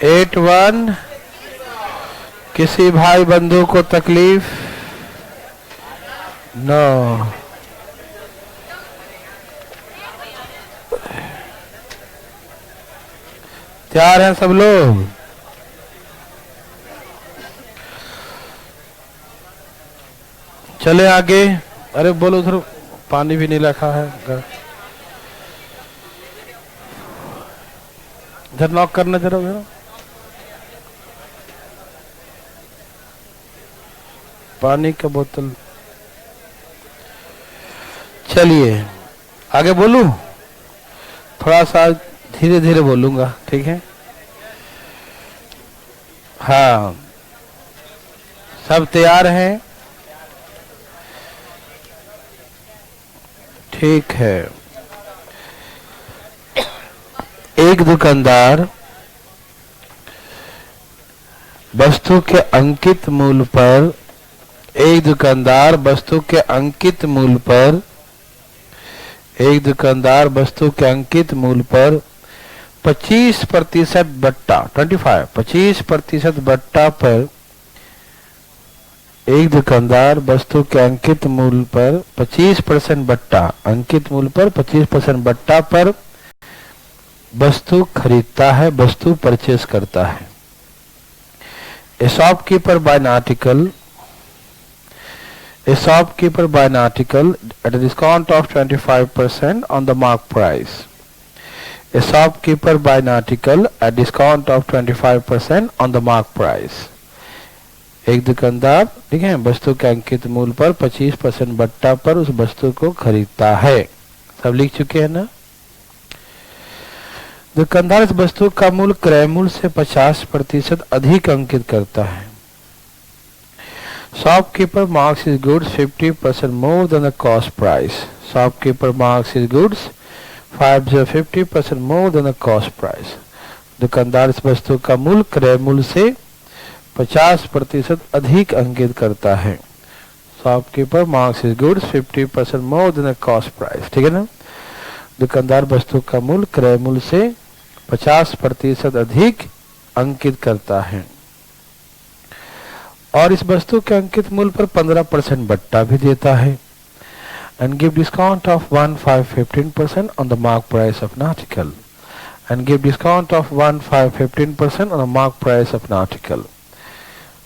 81। किसी भाई बंधु को तकलीफ? नो। तैयार हैं सब लोग? चले आगे। अरे बोलो, उधर पानी भी नहीं रखा है। इधर नॉक करना जरा मेरा। पानी का बोतल। चलिए आगे बोलूं? थोड़ा सा धीरे धीरे बोलूंगा, ठीक है? हाँ, सब तैयार हैं? ठीक है। एक दुकानदार वस्तु के अंकित मूल्य पर एक दुकानदार वस्तु के अंकित मूल्य पर 25% बट्टा 25% बट्टा पर एक दुकानदार वस्तु के अंकित मूल्य पर 25% बट्टा 25% बट्टा पर वस्तु खरीदता है, वस्तु परचेस करता है। A shopkeeper buy an article at a discount of 25% on the mark price. A shopkeeper buy an article at discount of 25% on the mark price. एक दुकानदार, ठीक है, वस्तु के अंकित मूल्य पर 25% बट्टा पर उस वस्तु को खरीदता है। सब लिख चुके हैं ना? दुकानदार इस वस्तु का मूल्य क्रय मूल्य से 50% अधिक अंकित करता है। Shopkeeper marks his goods 50% more than the cost price. Shopkeeper marks his goods 50% more than the cost price. दुकानदार इस वस्तु का मूल्य क्रय मूल्य से 50% अधिक अंकित करता है। Shopkeeper marks his goods 50% more than the cost price. ठीक है ना? दुकानदार वस्तु का मूल्य क्रय मूल्य से 50% अधिक अंकित करता है और इस वस्तु के अंकित मूल्य पर 15% बट्टा भी देता है। And give discount of 15% on the mark price of an article. And give discount of 15% on the mark price of an article.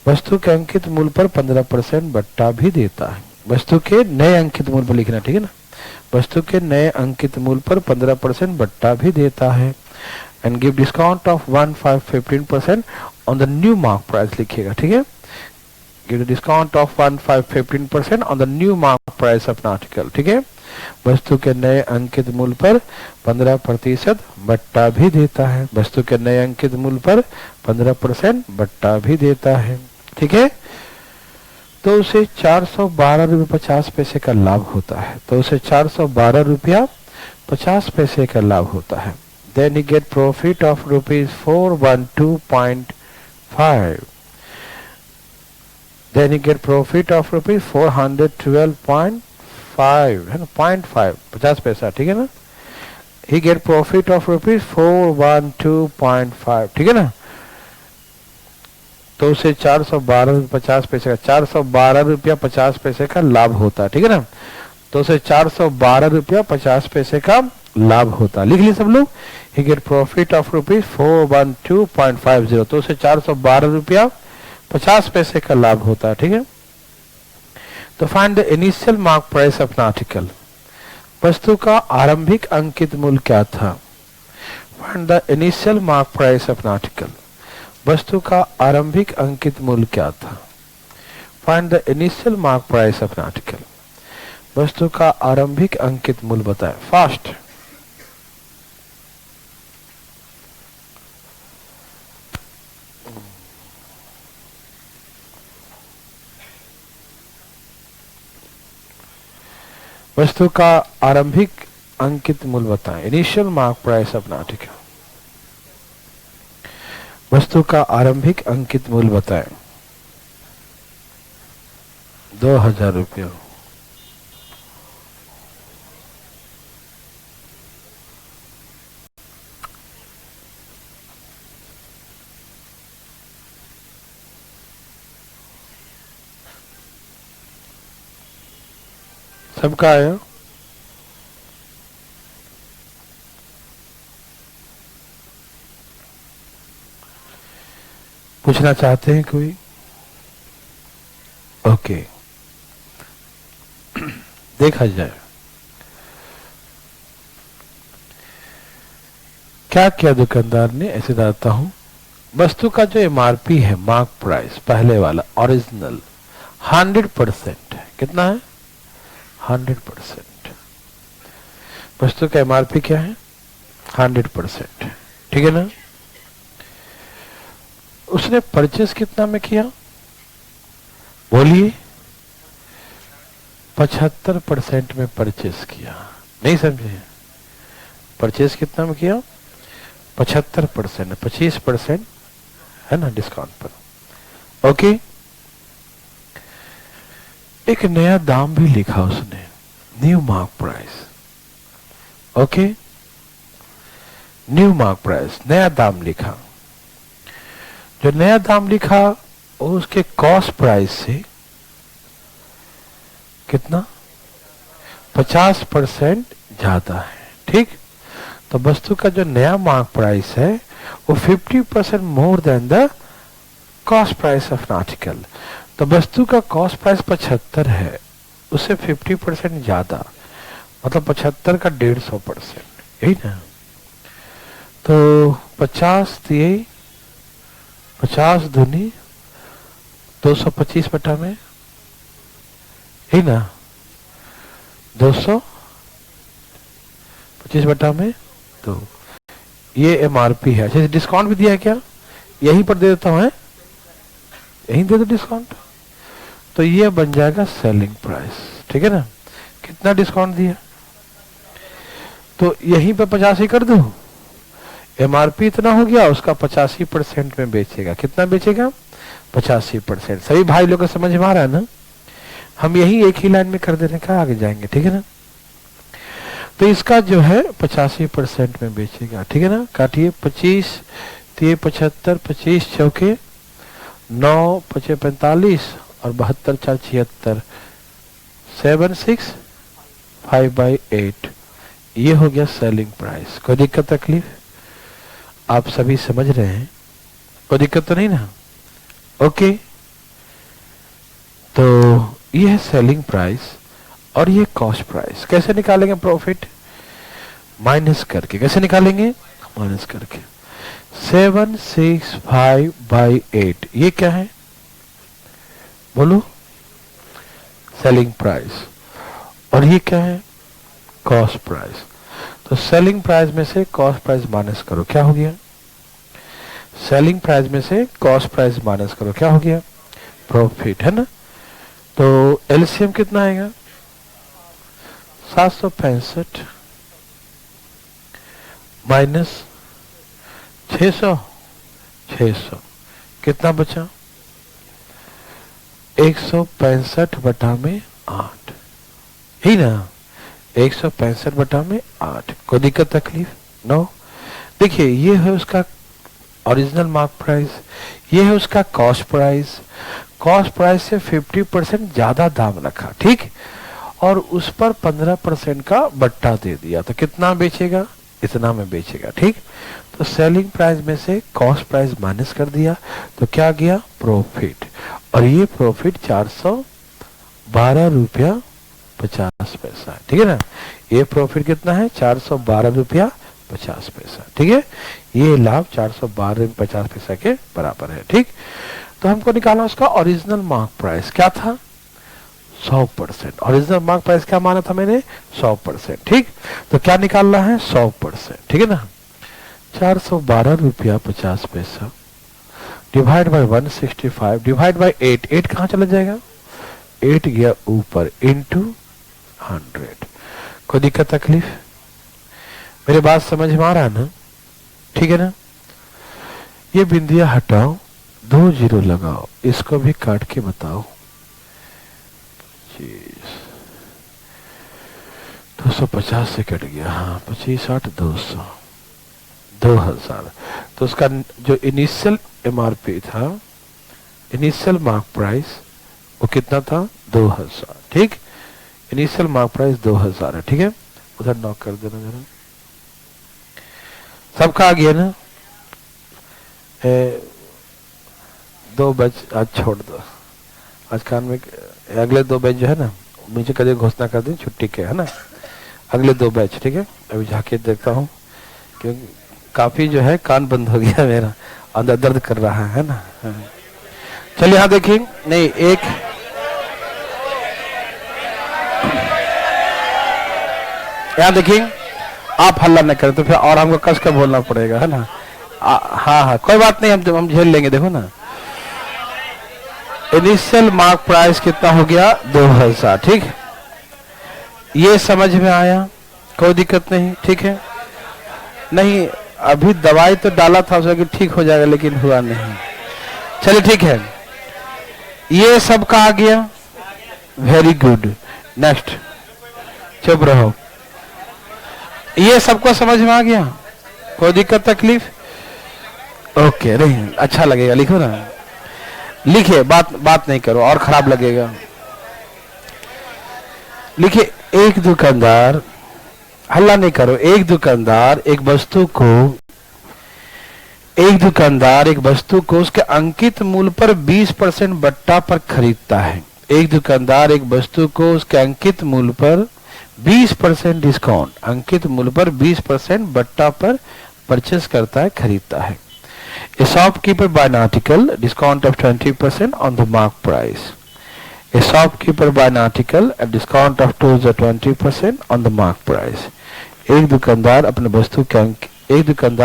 वस्तु के अंकित मूल्य पर 15% बट्टा भी देता है। वस्तु के नए अंकित मूल्य पर लिखना, ठीक है ना? वस्तु के नए अंकित मूल्य पर 15% बट्टा भी देता है। And give discount of 15% on the new mark price लिखिएगा, ठीक है? Give a discount of 15% on the new mark price of an article. ठीक है? वस्तु के नए अंकित मूल्य पर 15% बट्टा भी देता है। वस्तु के नए अंकित मूल्य पर 15% बट्टा भी देता है। ठीक है? तो उसे 412 रुपये 50 पैसे का लाभ होता है। तो उसे 412 रुपया 50 पैसे का लाभ होता है। Then he get profit of rupees 412.5. Then he get profit of rupees 412.5 है ना, 0.5 50 पैसा, ठीक है ना? He get profit of rupees 412.5, ठीक है ना? तो उसे 412 रुपये 50 पैसे का 412 रुपया 50 पैसे का लाभ होता है, ठीक है ना? तो उसे 412 रुपया 50 पैसे का लाभ होता है। लिख लिए सब लोग? He get profit of rupees 412.50, तो उसे 412 रुपया 50 पैसे का लाभ होता है। ठीक है? तो find the initial mark price of an article. वस्तु का आरंभिक अंकित मूल्य क्या था? Find the initial mark price of an article. वस्तु का आरंभिक अंकित मूल्य क्या था? Find the initial mark price of an article. वस्तु का आरंभिक अंकित मूल्य बताएं। फास्ट। वस्तु का आरंभिक अंकित मूल्य बताएं। Initial mark price of an article. वस्तु का आरंभिक अंकित मूल्य बताएं। 2000 रुपये। सबका आया? पूछना चाहते हैं कोई? ओके, देखा जाए क्या क्या दुकानदार ने। ऐसे बताता हूं, वस्तु का जो एमआरपी है, मार्क प्राइस, पहले वाला ओरिजिनल 100% है। कितना है? 100%। वस्तु का एमआरपी क्या है? 100%। ठीक है ना? उसने परचेस कितना में किया? बोलिए। 75% में परचेस किया। नहीं समझे? परचेस कितना में किया? 75%। 25% है ना डिस्काउंट पर। ओके, एक नया दाम भी लिखा उसने, new mark price. Okay, new mark price, नया दाम लिखा। जो नया दाम लिखा वो उसके कॉस्ट प्राइस से कितना? 50% ज्यादा है। ठीक, तो वस्तु का जो नया मार्क प्राइस है वो 50% more than the cost price of an article. तो वस्तु का कॉस्ट प्राइस 75 है, उससे 50% ज्यादा, मतलब 75 का 150%, यही ना? तो 50 दिए, 50 दूनी 225 बटा में, यही ना? 225 बटा में तो ये एमआरपी है। अच्छा, डिस्काउंट भी दिया है क्या? यहीं पर दे देता हूं, यहीं दे दो डिस्काउंट, तो ये बन जाएगा सेलिंग प्राइस। ठीक है ना? कितना डिस्काउंट दिया? तो यहीं पे 85 कर दो। एमआरपी इतना हो गया, उसका 85% में बेचेगा। कितना बेचेगा? 85%। सभी भाई लोग को समझ में आ रहा है ना? हम यही एक ही लाइन में कर देने का, आगे जाएंगे। ठीक है ना? तो इसका जो है 85% में बेचेगा। ठीक है ना? काटिए, 25 3 75, 25 चौके 9 5 45 और 72 4 76, 76/5/8। ये हो गया सेलिंग प्राइस। कोई दिक्कत तकलीफ? आप सभी समझ रहे हैं? कोई दिक्कत तो नहीं ना? ओके, तो ये है सेलिंग प्राइस और ये कॉस्ट प्राइस। कैसे निकालेंगे प्रॉफिट? माइनस करके। कैसे निकालेंगे? माइनस करके। 765/8 ये क्या है? बोलो। Selling price. और ये क्या है? Cost price. तो सेलिंग प्राइस में से कॉस्ट प्राइस माइनस करो, क्या हो गया? सेलिंग प्राइस में से कॉस्ट प्राइस माइनस करो, क्या हो गया? प्रॉफिट, है ना? तो एलसीएम कितना आएगा? 765 माइनस 600, कितना बचा? 165 बटा में 8, ही ना? 165 बटा में 8। कोई दिक्कत तकलीफ? नो। देखिए, ये है उसका ओरिजिनल मार्क प्राइस, ये है उसका कॉस्ट प्राइस। कॉस्ट प्राइस से 50% ज्यादा दाम रखा। ठीक, और उस पर 15% का बट्टा दे दिया, तो कितना बेचेगा? इतना में बेचेगा। ठीक, तो सेलिंग प्राइस में से कॉस्ट प्राइस माइनस कर दिया, तो क्या गया? प्रॉफिट। और ये प्रॉफिट 412 रुपया 50 पैसा। ठीक है ना? ये प्रॉफिट कितना है? 412 रुपया 50 पैसा। ठीक है, ये लाभ 412 रुपये 50 पैसा के बराबर है। ठीक, तो हमको निकालना उसका ओरिजिनल मार्क प्राइस क्या था? 100%। ओरिजिनल मार्क प्राइस क्या माना था मैंने? 100%। ठीक, तो क्या निकालना है? 100%। ठीक है ना? 412 रुपया 50 पैसा डिवाइड बाय 165 डिवाइड बाय 8। 8 कहां चला जाएगा? 8 गया ऊपर, इंटू 100। कोई दिक्कत तकलीफ? मेरी बात समझ में आ रहा है ना? ठीक है ना? ये बिंदिया हटाओ, 2 जीरो लगाओ, इसको भी काट के बताओ। 250 से कट गया। हाँ, 25 8 200, 2000। तो उसका जो इनिशियल एमआरपी था, इनिशियल मार्क प्राइस, वो कितना था? 2000। ठीक, इनिशियल मार्क प्राइस 2000 है, ठीक है। उधर नॉक कर देना जरा, सबका आ गया ना। दो बैच आज छोड़ दो, आज कान में अगले दो बैच जो है ना मुझे कभी घोषणा कर दें छुट्टी के, है ना, अगले दो बैच, ठीक है। अभी झाके देखता हूँ क्योंकि काफी जो है कान बंद हो गया मेरा, अंदर दर्द कर रहा है ना। चलिए यहाँ देखिए, नहीं एक यहाँ देखिए, आप हल्ला न करें तो फिर और हमको कस कर बोलना पड़ेगा, है ना। हाँ हाँ कोई बात नहीं, हम झेल लेंगे। देखो ना, इनिशियल मार्क प्राइस कितना हो गया 2000, ठीक। ये समझ में आया, कोई दिक्कत नहीं, ठीक है। नहीं अभी दवाई तो डाला था उसका कि ठीक हो जाएगा, लेकिन हुआ नहीं। चलिए ठीक है, ये सब का आ गया, वेरी गुड। नेक्स्ट, चुप रहो। ये सबको समझ में आ गया, कोई दिक्कत तकलीफ? ओके, नहीं अच्छा लगेगा, लिखो ना, लिखिए, बात नहीं करो और खराब लगेगा। लिखिए, एक दुकानदार, हल्ला नहीं करो, एक दुकानदार एक वस्तु को उसके अंकित मूल्य पर 20% बट्टा पर खरीदता है। एक दुकानदार एक वस्तु को उसके अंकित मूल्य पर 20% डिस्काउंट, अंकित मूल्य पर 20% बट्टा पर परचेस करता है, खरीदता है। A shopkeeper buy an article, discount of 20% on the mark price. A shopkeeper buy an article at discount of 20% on the mark price. एक दुकानदार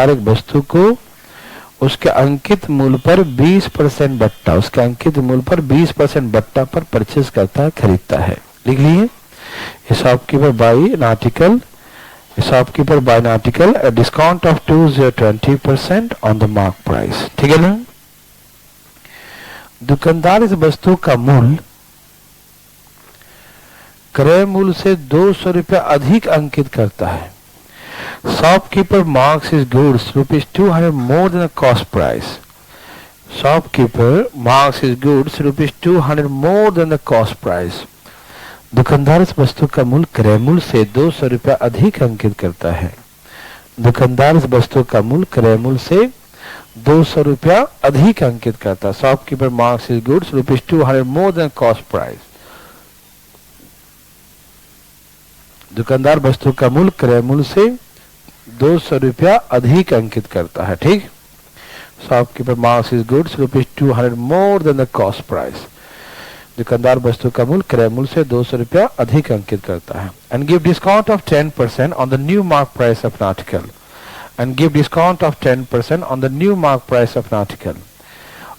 एक वस्तु को उसके अंकित मूल्य पर 20% बट्टा, उसके अंकित मूल्य पर 20% बट्टा पर परचेस करता है, खरीदता है। लिख लिए, A shopkeeper buy an article at discount of 20% on the mark price, ठीक है ना। दुकानदार इस वस्तु का मूल्य क्रय मूल्य से 200 रुपया अधिक अंकित करता है। Shopkeeper marks his goods ₹200 more than the cost price. Shopkeeper marks his goods ₹200 more than the cost price. दुकानदार इस वस्तु का मूल्य क्रय मूल्य से 200 रुपया अधिक अंकित करता है। दुकानदार इस वस्तु का मूल्य क्रय मूल्य से 200 रुपया अधिक अंकित करता है। Shopkeeper marks his goods ₹200 more than cost price. दुकानदार वस्तु का मूल्य क्रय मूल्य से 200 रुपया अधिक अंकित करता है, ठीक। Shopkeeper marks his goods ₹200 more than the cost price. दुकानदार वस्तु का मूल्य क्रय मूल्य से 200 रुपया अधिक अंकित करता है। And give discount of 10% on the new mark price of an article. And give discount of 10% on the new mark price of an article.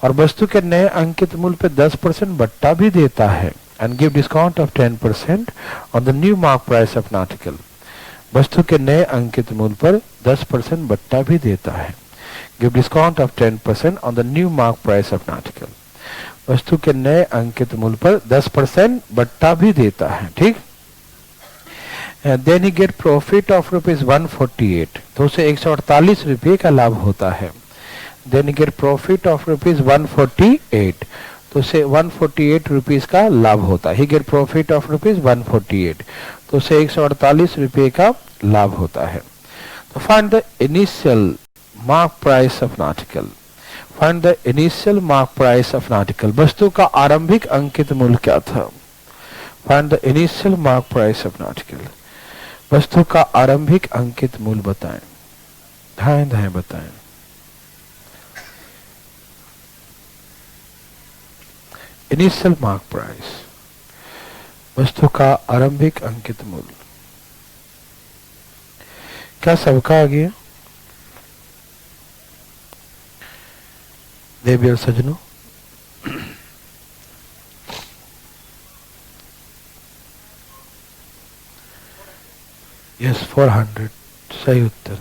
और वस्तु के नए अंकित मूल्य पे 10% बट्टा भी देता है। And give discount of 10% on the new mark price of an article. वस्तु के नए अंकित मूल्य पर 10% बट्टा भी देता है। Give discount of 10% on the new mark price of an article. वस्तु के नए अंकित मूल्य पर 10% बट्टा भी देता है, ठीक। Then he get profit of ₹148, तो उसे 148 रुपये का लाभ होता है। Then he get profit of ₹148, तो उसे 148 रुपीज का लाभ होता है। ही गेट प्रॉफिट ऑफ ₹148, तो उसे 148 रुपये का लाभ होता है। तो find the initial mark price of an article. Find the initial mark price of an article. वस्तु का आरंभिक अंकित मूल्य क्या था? Find the initial mark price of an article. वस्तु का आरंभिक अंकित मूल्य बताएं, दाएं दाएं बताएं। इनिशियल मार्क प्राइस, वस्तु का आरंभिक अंकित मूल्य। क्या सबका आ गया? देवी और सजनों, यस 400 सही उत्तर।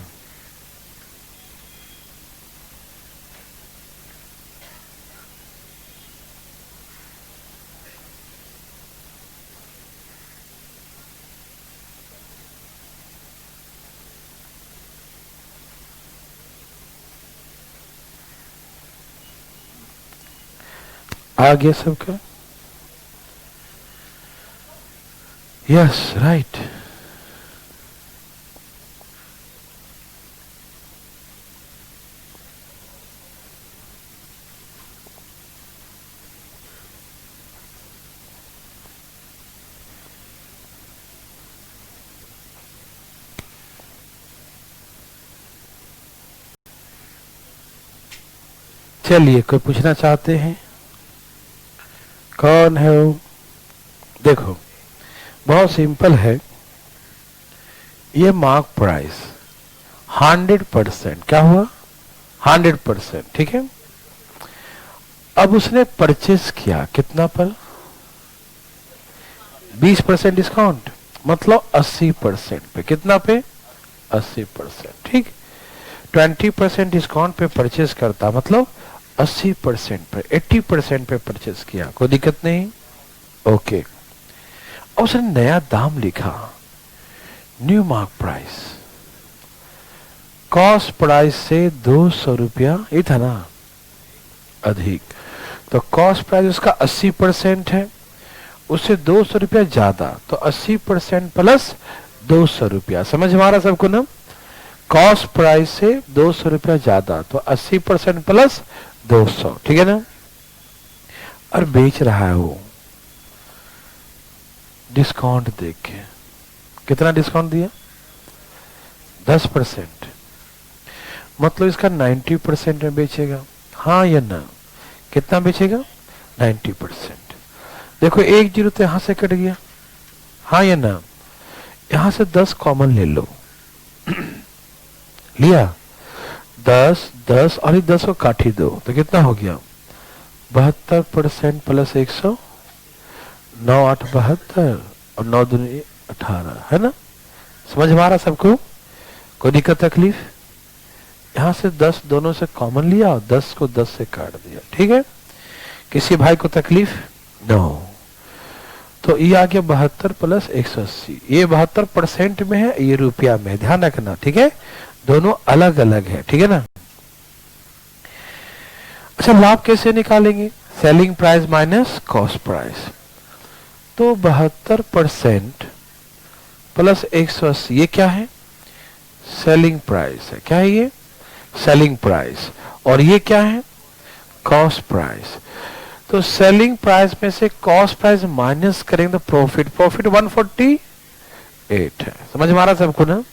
आ गया सबका? Yes right. चलिए, कोई पूछना चाहते हैं? कौन है वो? देखो, बहुत सिंपल है। ये मार्क प्राइस 100%, क्या हुआ? 100%, ठीक है। अब उसने परचेस किया कितना पर? 20% डिस्काउंट, मतलब 80% पे। कितना पे? 80%, ठीक। 20% डिस्काउंट पे परचेस करता, मतलब 80% पे, 80% पे परचेस किया, कोई दिक्कत नहीं। ओके। अब उसने नया दाम लिखा, new mark price, cost price से 200 रुपया, ये था ना, अधिक। तो कॉस्ट प्राइस उसका 80% है, उससे 200 रुपया ज्यादा, तो 80% प्लस 200 रुपया। समझ हमारा सबको ना? कॉस्ट प्राइस से 200 रुपया ज्यादा, तो 80% प्लस 200, ठीक है ना। और बेच रहा है वो डिस्काउंट देख के। कितना डिस्काउंट दिया? 10%, मतलब इसका 90% में बेचेगा, हाँ या ना? कितना बेचेगा? 90%। देखो, एक जीरो तो यहां से कट गया, हाँ या ना? यहां से 10 कॉमन ले लो। लिया 10 10 और ये 10 को काट ही दो, तो कितना हो गया? 72% प्लस 100, 9 8 72 और 9 दूनी 18, है ना? समझ में आ रहा सबको? कोई दिक्कत तकलीफ? यहां से 10 दोनों से कॉमन लिया और 10 को 10 से काट दिया, ठीक है। किसी भाई को तकलीफ? नो। तो ये आ गया 72 प्लस 180। ये 72% में है, ये रुपया में, ध्यान रखना, ठीक है। दोनों अलग अलग है, ठीक है ना। अच्छा, लाभ कैसे निकालेंगे? Selling price minus cost price. तो 72% प्लस 180, ये क्या है? सेलिंग प्राइस है। क्या है ये? Selling price. और ये क्या है? Cost price. तो सेलिंग प्राइस में से कॉस्ट प्राइस माइनस करेंगे तो प्रॉफिट, प्रॉफिट 148 है। समझ में आ रहा सबको ना?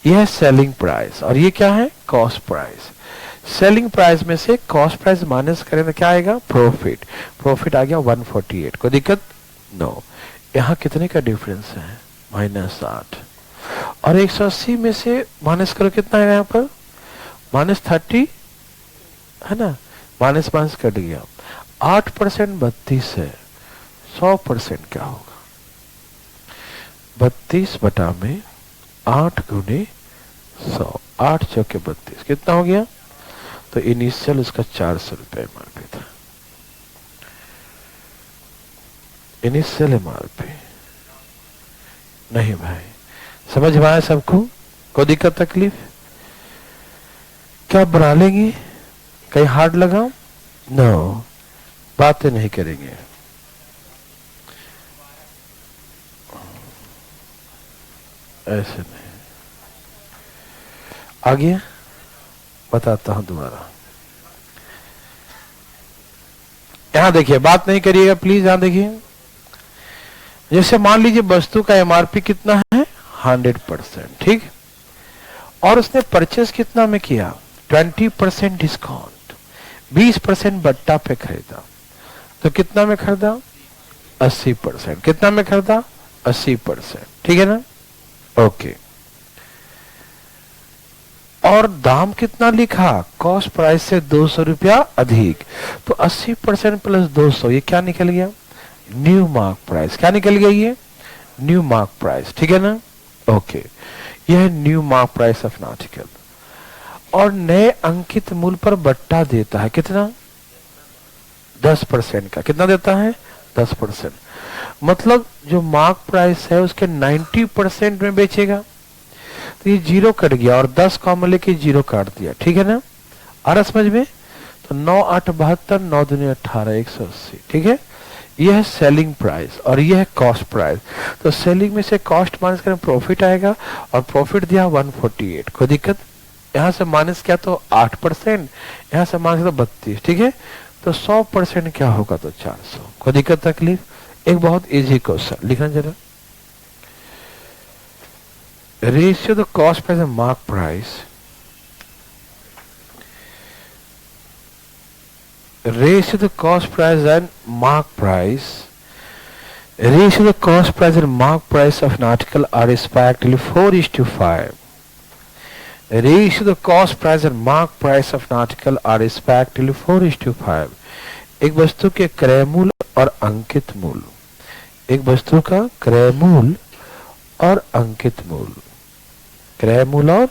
यह है सेलिंग प्राइस और ये क्या है? Cost price. सेलिंग प्राइस में से कॉस्ट प्राइस माइनस करें तो क्या आएगा? प्रॉफिट। प्रॉफिट आ गया 148, कोई दिक्कत? नो। यहां कितने का डिफरेंस है? -8। और 180 में से माइनस करो, कितना है यहाँ पर? -30, है ना? माइनस माइनस कट गया। 8% 32 है, 100% क्या होगा? 32 बटा में 8 गुने 100, 8 चौके 32, कितना हो गया? तो इनिशियल उसका 400 रुपये एमआरपी था। इनिशियल एमआरपी नहीं भाई, समझ में आया सबको? कोई दिक्कत तकलीफ? क्या बना लेंगे? कहीं हार्ड लगाओ? नो, बातें नहीं करेंगे। ऐसे नहीं। आगे बताता हूं दोबारा। यहां देखिए, बात नहीं करिएगा प्लीज। यहां देखिए, जैसे मान लीजिए वस्तु का एमआरपी कितना है? 100%, ठीक। और उसने परचेस कितना में किया? 20% डिस्काउंट, 20% बट्टा पे खरीदा, तो कितना में खरीदा? 80%। कितना में खरीदा? 80%, ठीक है ना? ओके। और दाम कितना लिखा? कॉस्ट प्राइस से 200 रुपया अधिक, तो 80% प्लस 200, ये क्या निकल गया? New mark price. क्या निकल गया? ये न्यू मार्क प्राइस, ठीक है ना? ओके, यह है new mark price of an article. और नए अंकित मूल्य पर बट्टा देता है, कितना? 10% का। कितना देता है? 10%। मतलब जो मार्क प्राइस है उसके 90% में बेचेगा, तो ये जीरो कट गया और 10 कॉमन लेके जीरो काट दिया, ठीक है ना? आ रहा समझ में? तो 9 8 72, 9 दूनी 18, 180, ठीक है। यह है सेलिंग प्राइस और यह है कॉस्ट प्राइस। तो सेलिंग में से कॉस्ट माइनस करें प्रॉफिट आएगा और प्रॉफिट दिया 148। कोई दिक्कत? यहां से माइनस किया तो 8%, यहां से माइनस तो 32। ठीक है, तो 100% क्या होगा तो 400। कोई दिक्कत तकलीफ? एक बहुत इजी क्वेश्चन लिखना जरा। Ratio the cost price and mark price, ratio the cost price and mark price, ratio the cost price and mark price of an article are respectively 4:5. Ratio the cost price and mark price of an article are respectively 4:5. एक वस्तु के क्रय मूल्य और अंकित मूल्य, एक वस्तु का क्रय मूल्य और अंकित मूल्य, क्रय मूल्य और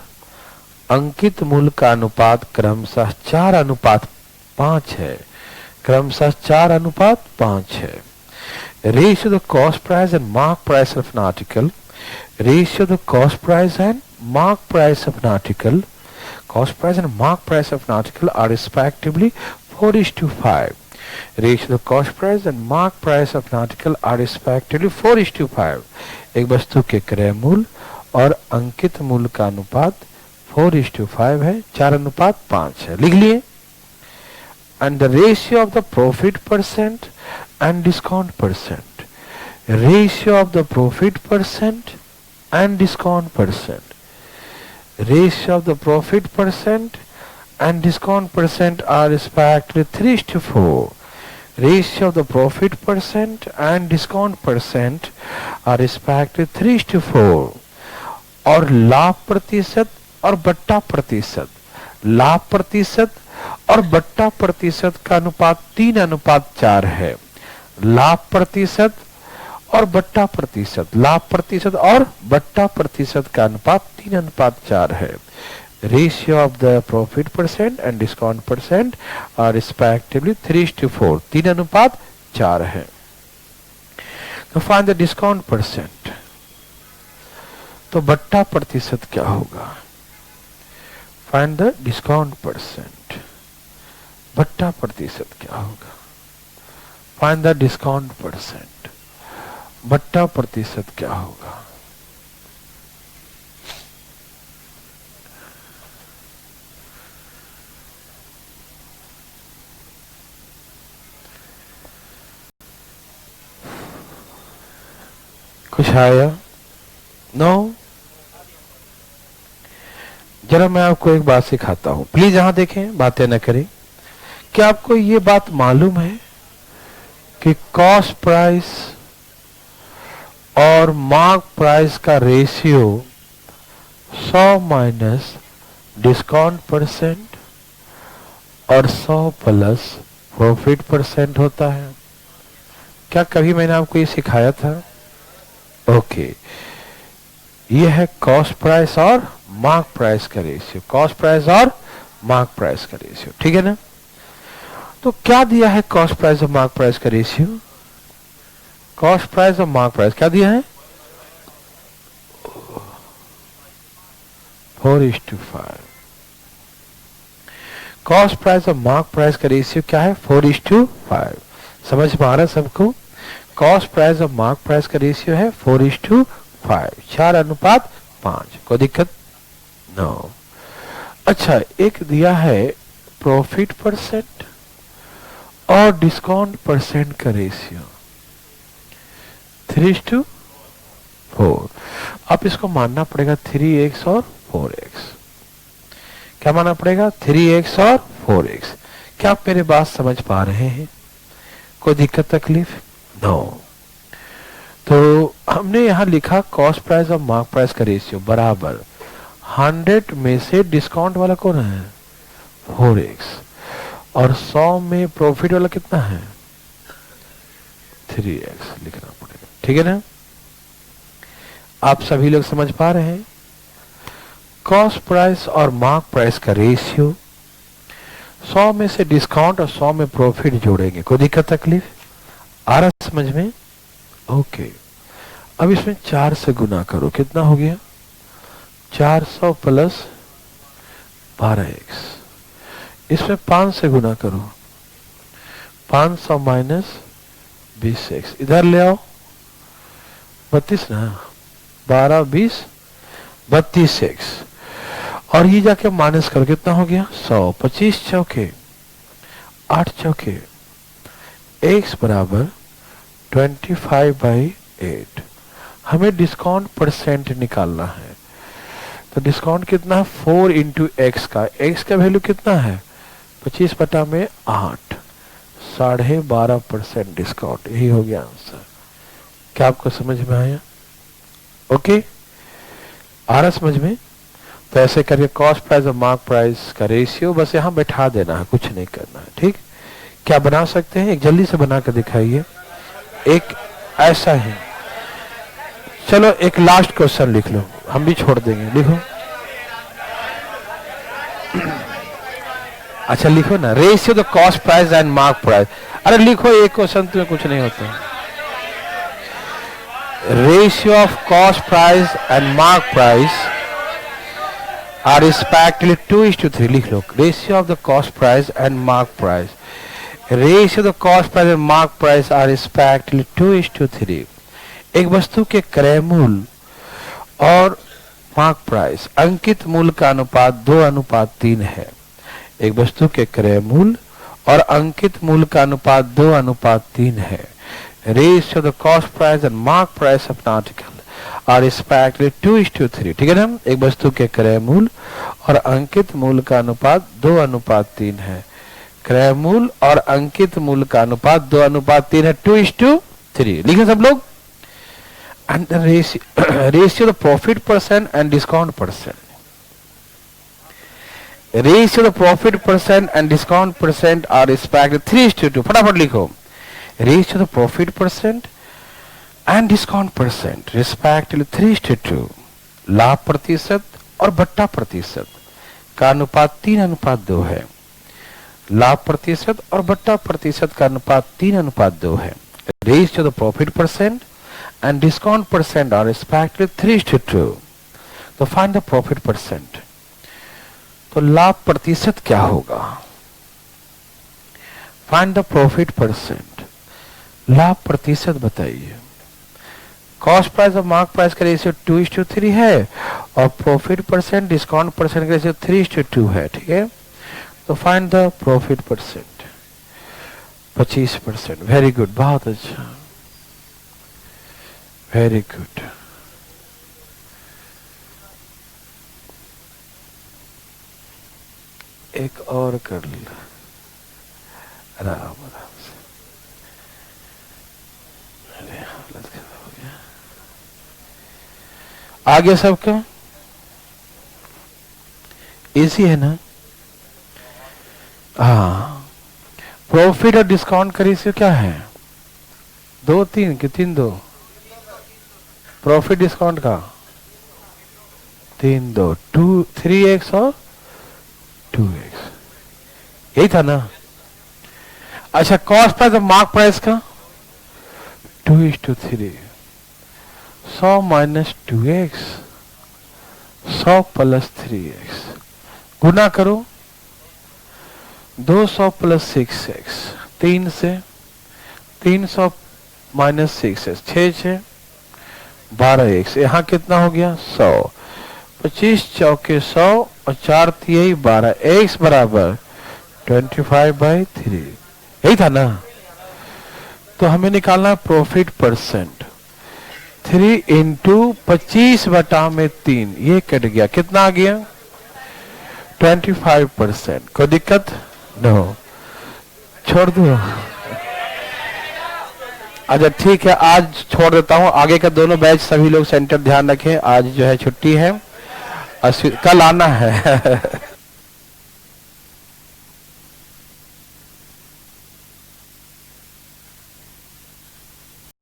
अंकित मूल्य का अनुपात क्रमशः 4:5 है, क्रमशः 4:5 है। Ratio the cost price and mark price of an article, ratio the cost price and mark price of an article, cost price and mark price of an article are respectively 4:5। Ratio the cost price and mark price of an article are respectively 4:5। एक वस्तु के क्रय मूल्य और अंकित मूल्य का अनुपात 4:5 है, 4:5 है। लिख लिए। And the ratio of the profit percent and discount percent, ratio of the profit percent and discount percent, ratio of the profit percent and discount percent are respectively 3:4. Ratio of the profit percent and discount percent are respectively 3:4. और लाभ प्रतिशत और बट्टा प्रतिशत, लाभ प्रतिशत और बट्टा प्रतिशत का अनुपात 3:4 है। लाभ प्रतिशत और बट्टा प्रतिशत, लाभ प्रतिशत और बट्टा प्रतिशत का अनुपात 3:4 है। Ratio of the profit percent and discount percent are respectively 3:4, 3:4 है। तो फाइंड द डिस्काउंट परसेंट, तो बट्टा प्रतिशत क्या होगा? फाइंड द डिस्काउंट परसेंट, बट्टा प्रतिशत क्या होगा? फाइंड द डिस्काउंट परसेंट, बट्टा प्रतिशत क्या होगा? कुछ आया? नो? जरा मैं आपको एक बात सिखाता हूं, प्लीज यहां देखें, बातें न करें। क्या आपको ये बात मालूम है कि कॉस्ट प्राइस और मार्क प्राइस का रेशियो 100 माइनस डिस्काउंट परसेंट और 100 प्लस प्रॉफिट परसेंट होता है? क्या कभी मैंने आपको ये सिखाया था? ओके, ये है कॉस्ट प्राइस और मार्क प्राइस का रेशियो, कॉस्ट प्राइस और मार्क प्राइस का रेशियो, ठीक है ना? तो क्या दिया है कॉस्ट प्राइस और मार्क प्राइस का रेशियो? कॉस्ट प्राइस और मार्क प्राइस क्या दिया है? 4:5। कॉस्ट प्राइस और मार्क प्राइस का रेशियो क्या है? 4:5। समझ में आ रहा है सबको? कॉस्ट प्राइस और मार्क प्राइस का रेशियो है 4:5, 4:5। कोई दिक्कत? नो। अच्छा, एक दिया है प्रॉफिट परसेंट और डिस्काउंट परसेंट का रेशियो 3:4। अब इसको मानना पड़ेगा 3x और 4x। क्या मानना पड़ेगा? 3x और 4x। क्या आप मेरी बात समझ पा रहे हैं? कोई दिक्कत तकलीफ? नो। तो हमने यहां लिखा कॉस्ट प्राइस और मार्क प्राइस का रेशियो बराबर 100 में से डिस्काउंट वाला कौन है? 4x, और 100 में प्रॉफिट वाला कितना है? 3x लिखना पड़ेगा, ठीक है ना? आप सभी लोग समझ पा रहे हैं? कॉस्ट प्राइस और मार्क प्राइस का रेशियो 100 में से डिस्काउंट और 100 में प्रॉफिट जोड़ेंगे। कोई दिक्कत तकलीफ आ रहा समझ में? ओके, अब इसमें 4 से गुना करो, कितना हो गया? 400 प्लस 12x। इसमें 5 से गुना करो, 500 माइनस 20x इधर ले आओ, 32 ना, 12 20 32x, और ये जाके माइनस कर कितना हो गया 100, 25 चौके 8 चौके, x बराबर 25/8। हमें डिस्काउंट परसेंट निकालना है, तो डिस्काउंट कितना है 4 इंटू एक्स का, x का वैल्यू कितना है 25 बटा में 8, 12.5% डिस्काउंट। यही हो गया आंसर। क्या आपको समझ में आया? ओके, आ रहा समझ में? तो ऐसे करके कॉस्ट प्राइस और मार्क प्राइस का रेशियो बस यहां बैठा देना है, कुछ नहीं करना है। ठीक, क्या बना सकते हैं? एक जल्दी से बना कर दिखाइए। एक ऐसा है, चलो एक लास्ट क्वेश्चन लिख लो, हम भी छोड़ देंगे। लिखो, अच्छा लिखो ना, ratio the cost price and mark price. अरे लिखो, एक क्वेश्चन तुम्हें कुछ नहीं होता। Ratio of cost price and mark price are respectively 2:3। लिख लो, ratio of the cost price and mark price, ratio the cost price and mark price are respectively 2:3। एक वस्तु के क्रय मूल्य और मार्क प्राइस अंकित मूल्य का अनुपात 2:3 है। एक वस्तु के क्रय मूल्य और अंकित मूल्य का अनुपात 2:3 है। Ratio the cost price and mark price of an article are respectively 2:3। ठीक है ना? एक वस्तु के क्रय मूल्य और अंकित मूल्य का अनुपात 2:3 है। क्रय मूल्य और अंकित मूल्य का अनुपात 2:3 है, 2:3। लिखे सब लोग। And the ratio the profit percent and discount percent. Ratio the profit percent and discount percent are respectively 3:2. फटाफट लिखो, ratio the profit percent and discount percent respectively 3:2। लाभ प्रतिशत और बट्टा प्रतिशत का अनुपात 3:2 है। लाभ प्रतिशत और बट्टा प्रतिशत का अनुपात 3:2 है। Ratio the profit percent and discount percent are respectively 3:2। तो find the profit percent। तो लाभ प्रतिशत क्या होगा? find the profit percent। लाभ प्रतिशत बताइए। कॉस्ट प्राइस और मार्क प्राइस का रेशियो 2:3 है और प्रॉफिट परसेंट डिस्काउंट परसेंट का रेशियो 3:2 है। ठीक है, तो find the profit percent. 25%। Very good, बहुत अच्छा, वेरी गुड। एक और कर लो, आराम आराम से। अरे हालत खराब हो गया। आगे सबका इजी है ना? हाँ, प्रॉफिट और डिस्काउंट का रेशियो क्या है? 2-3 कि 3-2? प्रॉफिट डिस्काउंट का 3-2, 3x और 2x, यही था ना? अच्छा, कॉस्ट प्राइस और मार्क प्राइस का 2:3। 100 माइनस 2x, 100 प्लस 3x, गुना करो 200 प्लस 6x, 3 से 300 माइनस 6x, 6 12x, यहाँ कितना हो गया 100, 25 चौके 100 और 4 तिहाई 12, x बराबर 25/3। यही था ना? तो हमें निकालना है प्रॉफिट परसेंट। 3 इंटू 25/3, ये कट गया, कितना आ गया 25%। कोई दिक्कत? नो, छोड़ दो। अच्छा ठीक है, आज छोड़ देता हूं। आगे का दोनों बैच सभी लोग सेंटर ध्यान रखें। आज जो है छुट्टी है, कल आना है।